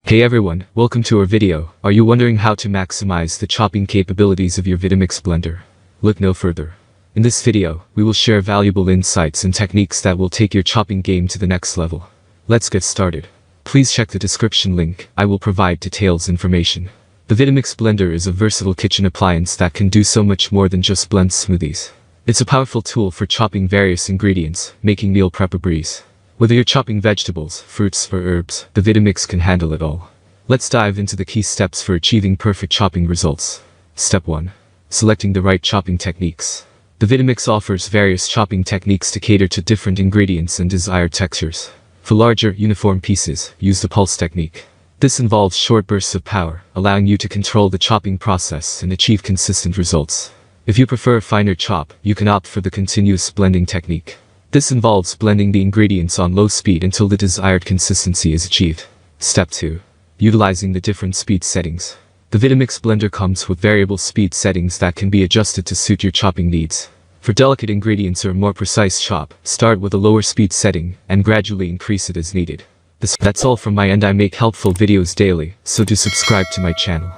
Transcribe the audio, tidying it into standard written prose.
Hey everyone, welcome to our video. Are you wondering how to maximize the chopping capabilities of your Vitamix blender? Look no further. In this video, we will share valuable insights and techniques that will take your chopping game to the next level. Let's get started. Please check the description link, I will provide details information. The Vitamix blender is a versatile kitchen appliance that can do so much more than just blend smoothies. It's a powerful tool for chopping various ingredients, making meal prep a breeze. Whether you're chopping vegetables, fruits, or herbs, the Vitamix can handle it all. Let's dive into the key steps for achieving perfect chopping results. Step 1. Selecting the right chopping techniques. The Vitamix offers various chopping techniques to cater to different ingredients and desired textures. For larger, uniform pieces, use the pulse technique. This involves short bursts of power, allowing you to control the chopping process and achieve consistent results. If you prefer a finer chop, you can opt for the continuous blending technique. This involves blending the ingredients on low speed until the desired consistency is achieved. Step 2. Utilizing the different speed settings. The Vitamix blender comes with variable speed settings that can be adjusted to suit your chopping needs. For delicate ingredients or a more precise chop, start with a lower speed setting and gradually increase it as needed. That's all from my end. I make helpful videos daily, so do subscribe to my channel.